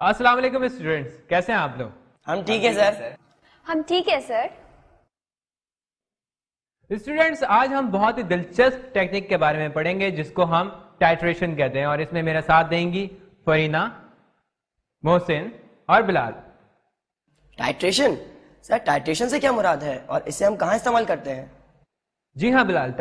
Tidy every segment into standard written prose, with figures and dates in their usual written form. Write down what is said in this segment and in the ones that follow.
अस्सलाम वालेकुम स्टूडेंट्स, कैसे हैं आप लोग। हम ठीक है सर। हम ठीक है सर। स्टूडेंट्स, आज हम बहुत ही दिलचस्प टेक्निक के बारे में पढ़ेंगे जिसको हम टाइट्रेशन कहते हैं, और इसमें मेरा साथ देंगी फरीना, मोहसिन और बिलाल। टाइट्रेशन सर, टाइट्रेशन से क्या मुराद है और इसे हम कहाँ इस्तेमाल करते हैं? जी हाँ बिलाल,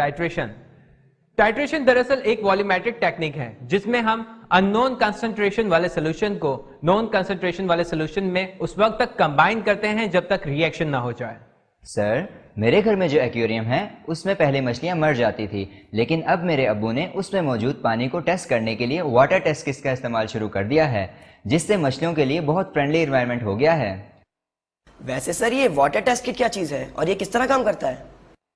टाइट्रेशन दरअसल एक वॉल्यूमेट्रिक टेक्निक है जिसमें हम अननोन कंसंट्रेशन वाले सोल्यूशन को नोन कंसंट्रेशन वाले सोल्यूशन में उस वक्त तक कंबाइन करते हैं जब तक रिएक्शन ना हो जाए। सर, मेरे घर में जो एक्वेरियम है उसमें पहले मछलियां मर जाती थी, लेकिन अब मेरे अब्बू ने उसमें मौजूद पानी को टेस्ट करने के लिए वाटर टेस्ट किट का इस्तेमाल शुरू कर दिया है, जिससे मछलियों के लिए बहुत फ्रेंडली एनवायरनमेंट हो गया है। वैसे सर, ये वाटर टेस्ट किट क्या चीज़ है और ये किस तरह काम करता है?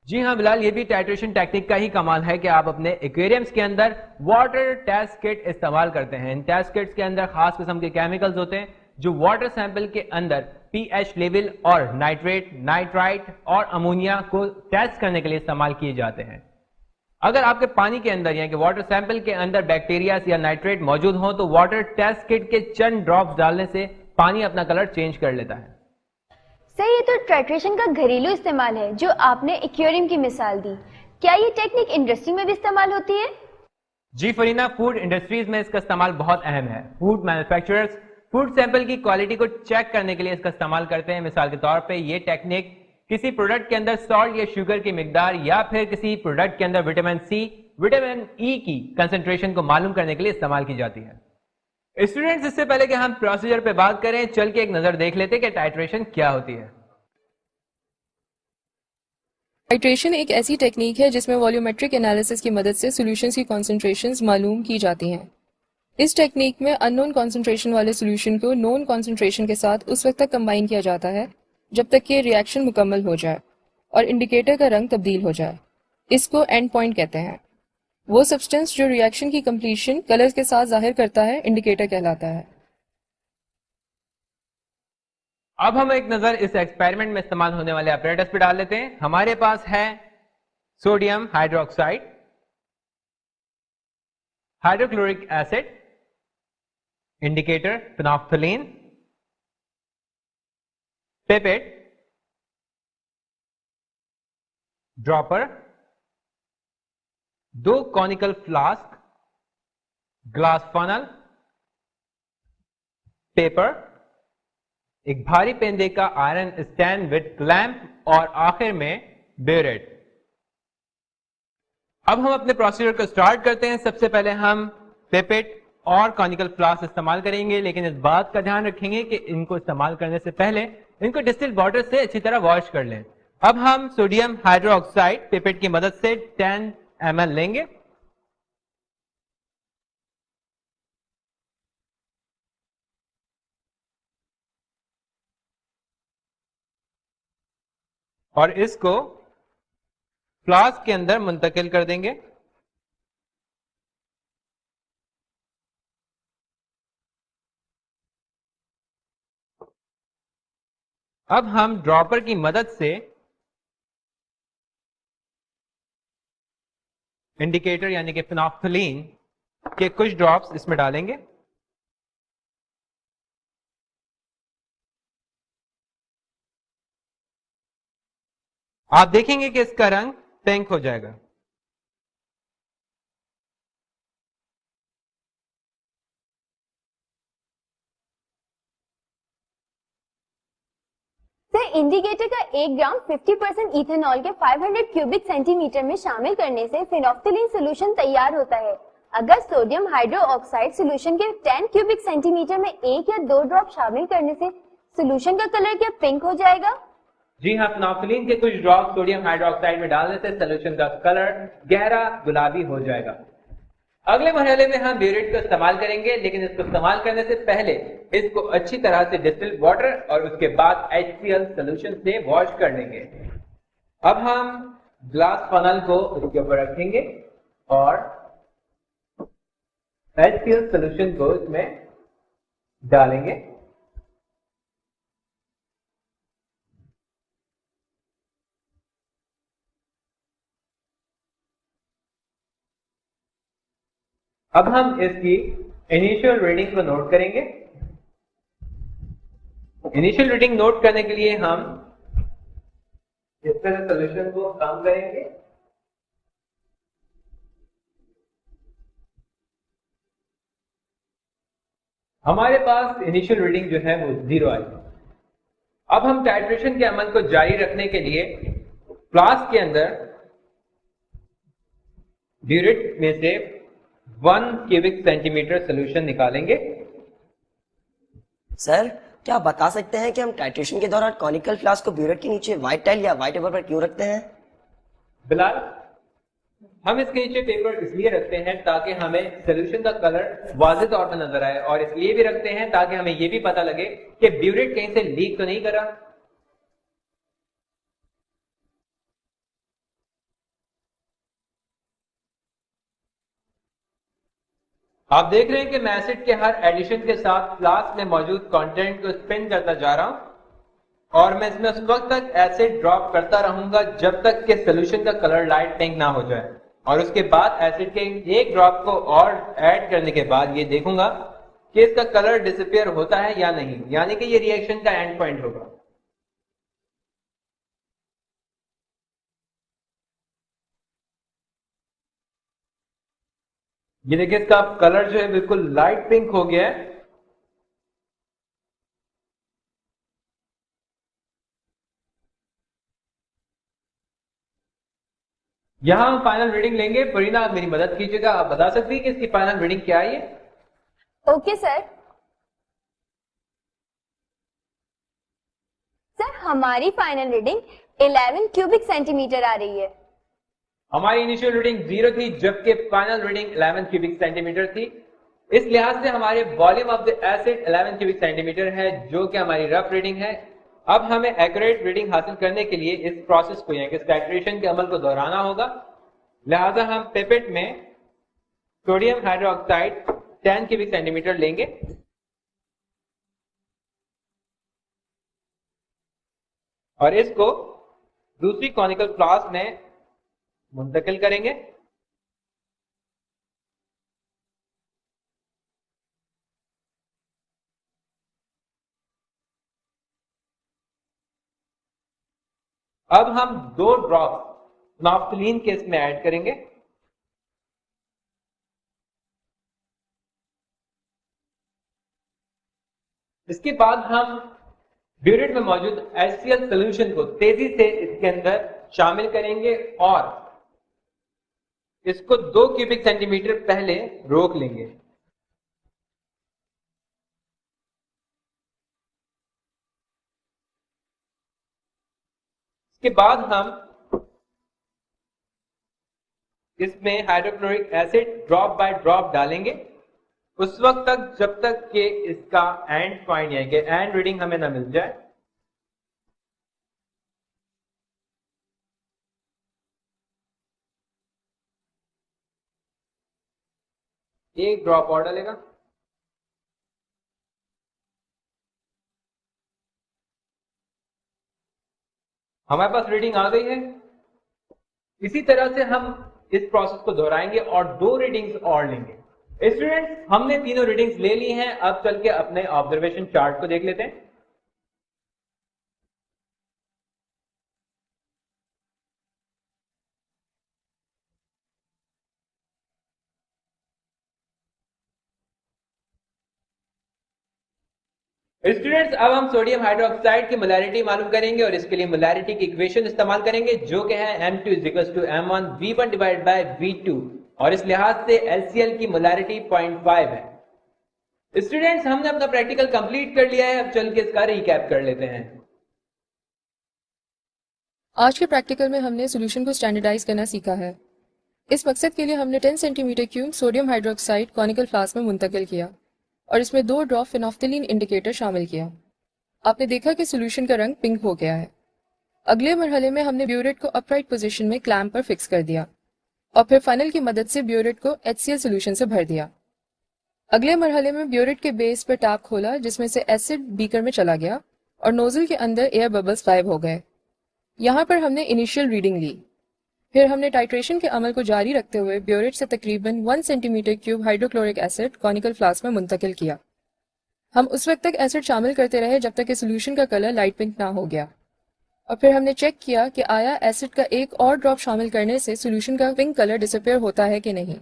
जी हाँ बिलाल, ये भी टाइट्रेशन टेक्निक का ही कमाल है कि आप अपने एक्वेरियम्स के अंदर वाटर टेस्ट किट इस्तेमाल करते हैं। इन टेस्ट किट्स के अंदर खास किस्म के केमिकल्स होते हैं जो वाटर सैंपल के अंदर पीएच लेवल और नाइट्रेट, नाइट्राइट और अमोनिया को टेस्ट करने के लिए इस्तेमाल किए जाते हैं। अगर आपके पानी के अंदर यानी कि वाटर सैंपल के अंदर बैक्टीरिया या नाइट्रेट मौजूद हो तो वाटर टेस्ट किट के चंद ड्रॉप्स डालने से पानी अपना कलर चेंज कर लेता है। सर, ये तो टाइट्रेशन का घरेलू इस्तेमाल है जो आपने एक्वेरियम की मिसाल दी। क्या ये टेक्निक इंडस्ट्री में भी इस्तेमाल होती है? जी फरीना, फूड इंडस्ट्रीज में इसका इस्तेमाल बहुत अहम है। फूड मैन्युफैक्चरर्स फूड सैंपल की क्वालिटी को चेक करने के लिए इसका इस्तेमाल करते हैं। मिसाल के तौर पे ये टेक्निक किसी प्रोडक्ट के अंदर सॉल्ट या शुगर की मिकदार या फिर किसी प्रोडक्ट के अंदर विटामिन सी, विटामिन ई की कंसंट्रेशन को मालूम करने के लिए इस्तेमाल की जाती है। स्टूडेंट्स, इससे पहले कि हम प्रोसीजर पे बात करें, चल के एक नजर देख लेते कि टाइट्रेशन क्या होती है। टाइट्रेशन एक ऐसी टेक्निक है जिसमें वॉल्यूमेट्रिक एनालिसिस की मदद से सॉल्यूशंस की कॉन्सेंट्रेशंस मालूम की जाती हैं। इस टेक्निक में अननोन कॉन्सेंट्रेशन वाले सॉल्यूशन को नोन कॉन्सेंट्रेशन के साथ उस वक्त तक कंबाइन किया जाता है जब तक कि रिएक्शन मुकम्मल हो जाए और इंडिकेटर का रंग तब्दील हो जाए। इसको एंड पॉइंट कहते हैं। वो सब्सटेंस जो रिएक्शन की कंप्लीशन कलर के साथ जाहिर करता है इंडिकेटर कहलाता है। अब हम एक नजर इस एक्सपेरिमेंट में इस्तेमाल होने वाले अपरेटस पे डाल लेते हैं। हमारे पास है sodium hydroxide, hydrochloric acid, indicator phenolphthalein, pipette, dropper, 2 conical flask, glass funnel, paper, एक भारी पेंदे का आयरन स्टैंड विद क्लैंप और आखिर में बेरेट। अब हम अपने प्रोसीजर को स्टार्ट करते हैं। सबसे पहले हम पिपेट और कॉनिकल फ्लास्क इस्तेमाल करेंगे, लेकिन इस बात का ध्यान रखेंगे कि इनको इस्तेमाल करने से पहले इनको डिस्टिल्ड वाटर से अच्छी तरह वॉश कर लें। अब हम सोडियम हाइड्रोक्साइड पिपेट की मदद से 10 ml लेंगे और इसको फ्लास्क के अंदर मुंतकिल कर देंगे। अब हम ड्रॉपर की मदद से इंडिकेटर यानी कि फिनोल्फथलीन के कुछ ड्रॉप्स इसमें डालेंगे। आप देखेंगे कि इसका रंग पिंक हो जाएगा। सर, इंडिकेटर का 1 ग्राम 50% इथेनॉल के 500 क्यूबिक सेंटीमीटर में शामिल करने से फिनोल्फथलीन सोल्यूशन तैयार होता है। अगर सोडियम हाइड्रोक्साइड सोल्यूशन के 10 क्यूबिक सेंटीमीटर में 1 या 2 ड्रॉप शामिल करने से सोल्यूशन का कलर क्या पिंक हो जाएगा? जी हाँ, फिनोल्फथलीन के कुछ ड्रॉप सोडियम हाइड्रोक्साइड में डालने से सोल्यूशन का कलर गहरा गुलाबी हो जाएगा। अगले मरहले में हम बेरेट का इस्तेमाल करेंगे, लेकिन इसको इस्तेमाल करने से पहले इसको अच्छी तरह से डिस्टिल्ड वाटर और उसके बाद HCl सोल्यूशन से वॉश कर लेंगे। अब हम ग्लास फनल को इसके ऊपर रखेंगे और HCl सोल्यूशन को इसमें डालेंगे। अब हम इसकी इनिशियल रीडिंग को नोट करेंगे। इनिशियल रीडिंग नोट करने के लिए हम इस तरह सोल्यूशन को कम करेंगे। हमारे पास इनिशियल रीडिंग जो है वो 0 आई। अब हम टाइट्रेशन के अमल को जारी रखने के लिए फ्लास्क के अंदर ब्यूरेट में से 1 क्यूबिक सेंटीमीटर सोल्यूशन निकालेंगे। सर, क्या आप बता सकते हैं कि हम टाइट्रेशन के दौरान कॉनिकल फ्लास्क को ब्यूरेट के नीचे व्हाइट टाइल या व्हाइट पेपर पर क्यों रखते हैं? बिलाल, हम इसके नीचे पेपर इसलिए रखते हैं ताकि हमें सोल्यूशन का कलर वाज़ेह तौर पर नजर आए, और इसलिए भी रखते हैं ताकि हमें यह भी पता लगे कि ब्यूरेट कहीं से लीक तो नहीं कर रहा। आप देख रहे हैं कि मैं एसिड के हर एडिशन के साथ फ्लास्क में मौजूद कंटेंट को स्पिन करता जा रहा हूं, और मैं इसमें उस वक्त तक एसिड ड्रॉप करता रहूंगा जब तक कि सोल्यूशन का कलर लाइट पिंक ना हो जाए, और उसके बाद एसिड के एक ड्रॉप को और ऐड करने के बाद ये देखूंगा कि इसका कलर डिसअपीयर होता है या नहीं, यानी कि ये रिएक्शन का एंड पॉइंट होगा। ये देखिए, इसका कलर जो है बिल्कुल लाइट पिंक हो गया है। यहां हम फाइनल रीडिंग लेंगे। फरीना, आप मेरी मदद कीजिएगा, आप बता सकती है कि इसकी फाइनल रीडिंग क्या है? Okay sir. सर, हमारी फाइनल रीडिंग 11 क्यूबिक सेंटीमीटर आ रही है। हमारी इनिशियल रीडिंग 0 थी, जबकि फाइनल रीडिंग 11 क्यूबिक सेंटीमीटर थी। इस लिहाज से हमारे volume of the acid 11 cubic centimetre है, जो कि हमारी रफ रीडिंग है। अब हमें एक्यूरेट रीडिंग हासिल करने के लिए इस प्रोसेस को, यानी कि टाइट्रेशन के अमल को दोहराना होगा। लिहाजा हम पिपेट में सोडियम हाइड्रोक्साइड 10 क्यूबिक सेंटीमीटर लेंगे, और इसको दूसरी कॉनिकल फ्लास्क में मुंतकिल करेंगे। अब हम 2 ड्रॉप नाफ्थलीन के इसमें ऐड करेंगे। इसके बाद हम ब्यूरेट में मौजूद HCl सॉल्यूशन को तेजी से इसके अंदर शामिल करेंगे और इसको 2 क्यूबिक सेंटीमीटर पहले रोक लेंगे। इसके बाद हम इसमें hydrochloric acid drop by drop डालेंगे, उस वक्त तक जब तक कि इसका एंड पॉइंट, यानी कि एंड रीडिंग हमें ना मिल जाए। एक ड्रॉप और डालेगा। हमारे पास रीडिंग आ गई है। इसी तरह से हम इस प्रोसेस को दोहराएंगे और 2 रीडिंग्स और लेंगे। स्टूडेंट्स, हमने तीनों रीडिंग्स ले ली हैं। अब चल के अपने ऑब्जर्वेशन चार्ट को देख लेते हैं। स्टूडेंट्स, अब हम सोडियम हाइड्रोक्साइड की मोलैरिटी मालूम करेंगे, और इसके लिए मोलैरिटी की इक्वेशन इस्तेमाल करेंगे, जो कि है M2 = M1 V1 divide by V2, और इस लिहाज से LCl की मोलैरिटी 0.5 है। स्टूडेंट्स, हमने अपना प्रैक्टिकल कंप्लीट कर लिया है। अब चल के इसका रिकैप कर लेते हैं। आज के प्रैक्टिकल में हमने सोल्यूशन को स्टैंडर्डाइज करना सीखा है। इस मकसद के लिए हमने 10 centimetre cube sodium hydroxide conical flask में मुंतकिल किया और इसमें 2 ड्रॉप फेनोफ्थलीन इंडिकेटर शामिल किया। आपने देखा कि सोल्यूशन का रंग पिंक हो गया है। अगले मरहले में हमने ब्यूरेट को अपराइट पोजीशन में क्लैंप पर फिक्स कर दिया और फिर फनल की मदद से ब्यूरेट को HCl सोल्यूशन से भर दिया। अगले मरहले में ब्यूरेट के बेस पर टैप खोला, जिसमें से एसिड बीकर में चला गया और नोजल के अंदर एयर बबल्स गायब हो गए। यहाँ पर हमने इनिशियल रीडिंग ली। फिर हमने टाइट्रेशन के अमल को जारी रखते हुए ब्यूरेट से तकरीबन 1 centimetre cube hydrochloric acid conical flask में मुंतकिल किया। हम उस वक्त तक एसिड शामिल करते रहे जब तक कि सोल्यूशन का कलर लाइट पिंक ना हो गया, और फिर हमने चेक किया कि आया एसिड का एक और ड्रॉप शामिल करने से सोल्यूशन का पिंक कलर डिसअपीयर होता है कि नहीं।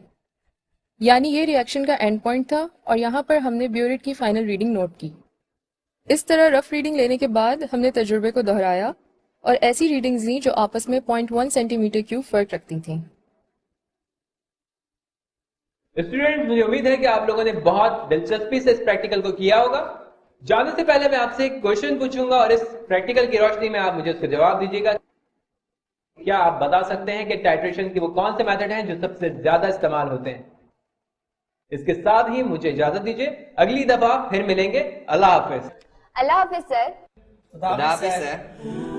यानी ये रिएक्शन का एंड पॉइंट था, और यहाँ पर हमने ब्यूरेट की फाइनल रीडिंग नोट की। इस तरह रफ रीडिंग लेने के बाद हमने तजुर्बे को दोहराया और ऐसी रीडिंग्स ली जो आपस में 0.1 सेंटीमीटर क्यूब फर्क रखती थी। स्टूडेंट्स, मुझे उम्मीद है कि आप लोगों ने बहुत दिलचस्पी से इस प्रैक्टिकल को किया होगा। जाने से पहले मैं आपसे एक क्वेश्चन पूछूंगा और इस प्रैक्टिकल की रोशनी में आप मुझे उसका जवाब दीजिएगा। क्या आप बता सकते हैं कि टाइट्रेशन के वो कौन से मेथड हैं जो सबसे ज्यादा इस्तेमाल होते हैं? इसके साथ ही मुझे इजाजत दीजिए, अगली दफा फिर मिलेंगे। अल्लाह हाफिज। अल्लाह हाफिज सर। खुदा हाफिज सर।